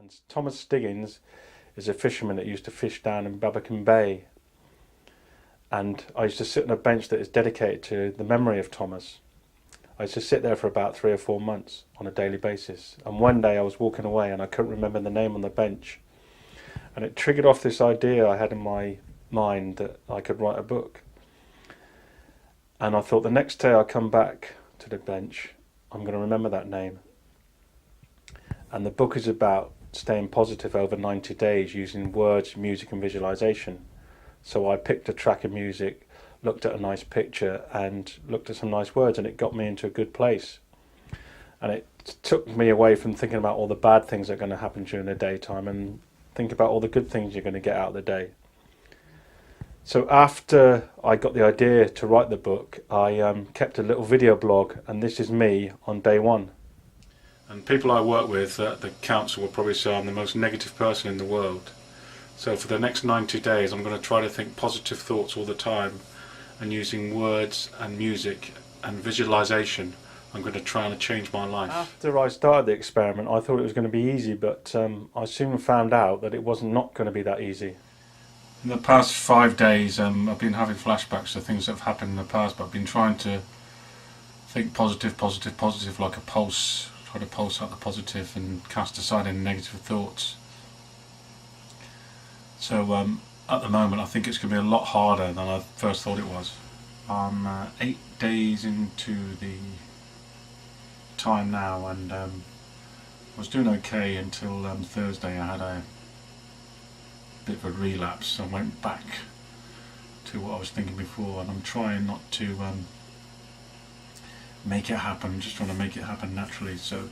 And Thomas Stigings is a fisherman that used to fish down in Barbican Bay. And I used to sit on a bench that is dedicated to the memory of Thomas. I used to sit there for about 3 or 4 months on a daily basis. And one day I was walking away and I couldn't remember the name on the bench. And it triggered off this idea I had in my mind that I could write a book. And I thought the next day I come back to the bench, I'm going to remember that name. And the book is about staying positive over 90 days using words, music and visualisation. So I picked a track of music, looked at a nice picture and looked at some nice words, and it got me into a good place. And it took me away from thinking about all the bad things that are going to happen during the daytime and think about all the good things you're going to get out of the day. So after I got the idea to write the book, I kept a little video blog, and this is me on day one. And people I work with at the council will probably say I'm the most negative person in the world. So for the next 90 days I'm going to try to think positive thoughts all the time, and using words and music and visualisation I'm going to try and change my life. After I started the experiment I thought it was going to be easy, but I soon found out that it was not going to be that easy. In the past 5 days I've been having flashbacks to things that have happened in the past, but I've been trying to think positive, positive, positive, like a pulse, try to pulse out the positive and cast aside any negative thoughts. So at the moment I think it's going to be a lot harder than I first thought it was. I'm 8 days into the time now, and I was doing okay until Thursday. I had a bit of a relapse. I went back to what I was thinking before, and I'm trying not to make it happen. I'm just trying to make it happen naturally. So,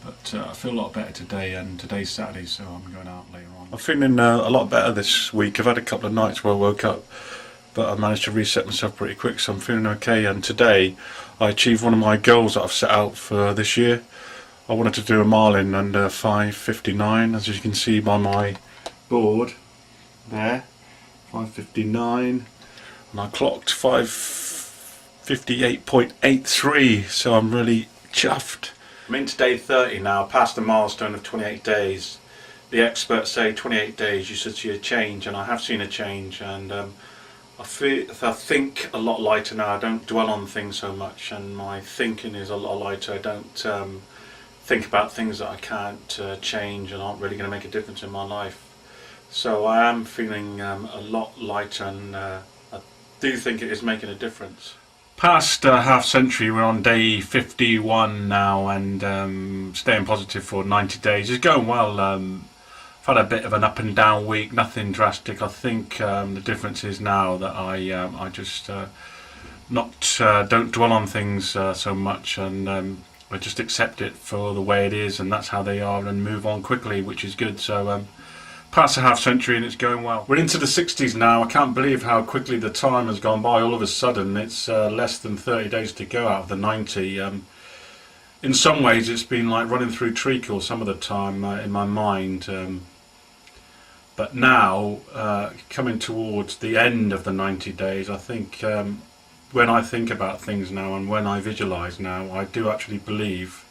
but I feel a lot better today, and today's Saturday, so I'm going out later on. I'm feeling a lot better this week. I've had a couple of nights where I woke up, but I managed to reset myself pretty quick, so I'm feeling okay. And today I achieved one of my goals that I've set out for this year. I wanted to do a mile in under 5:59, as you can see by my board there, 5:59, and I clocked 5:58.83, so I'm really chuffed. I'm into day 30 now, past the milestone of 28 days. The experts say 28 days you should see a change, and I have seen a change, and I think a lot lighter now. I don't dwell on things so much, and my thinking is a lot lighter. I don't think about things that I can't change and aren't really going to make a difference in my life. So I am feeling a lot lighter, and I do think it is making a difference. Past half century, we're on day 51 now, and staying positive for 90 days is going well. I've had a bit of an up and down week, nothing drastic. I think the difference is now that I just don't dwell on things so much, and I just accept it for the way it is, and that's how they are, and move on quickly, which is good. So past a half century and it's going well. We're into the 60s now. I can't believe how quickly the time has gone by. All of a sudden it's less than 30 days to go out of the 90. In some ways it's been like running through treacle some of the time in my mind, but now coming towards the end of the 90 days, I think when I think about things now and when I visualise now, I do actually believe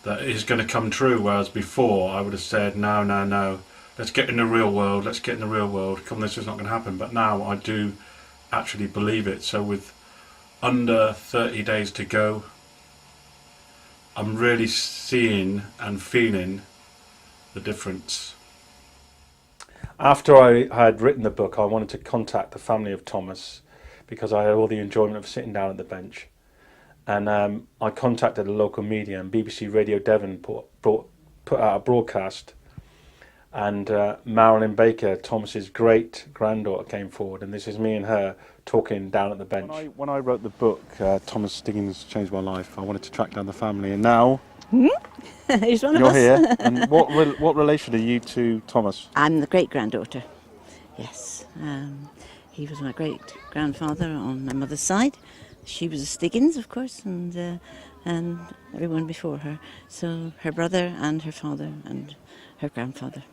that it is going to come true, whereas before I would have said no, no, no, let's get in the real world, let's get in the real world, come, this is not going to happen. But now I do actually believe it. So with under 30 days to go, I'm really seeing and feeling the difference. After I had written the book, I wanted to contact the family of Thomas, because I had all the enjoyment of sitting down at the bench. And I contacted a local media, and BBC Radio Devon put out a broadcast, and Marilyn Baker, Thomas's great granddaughter, came forward, and this is me and her talking down at the bench. When I wrote the book, Thomas Stigings Changed My Life, I wanted to track down the family, and now He's one of you're us. here. And what relation are you to Thomas? I'm the great granddaughter. Yes, he was my great grandfather on my mother's side. She was a Stigings, of course, and everyone before her. So her brother and her father and her grandfather.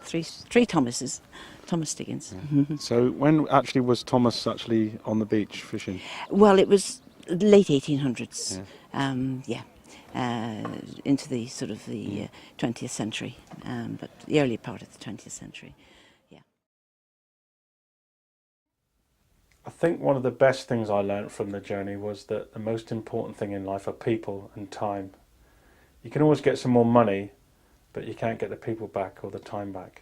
Three Thomases. Thomas Stigings. Yeah. So when actually was Thomas on the beach fishing? Well, it was late 1800s. Yeah. Yeah. into the sort of the 20th century, but the early part of the 20th century. Yeah. I think one of the best things I learnt from the journey was that the most important thing in life are people and time. You can always get some more money, but you can't get the people back or the time back.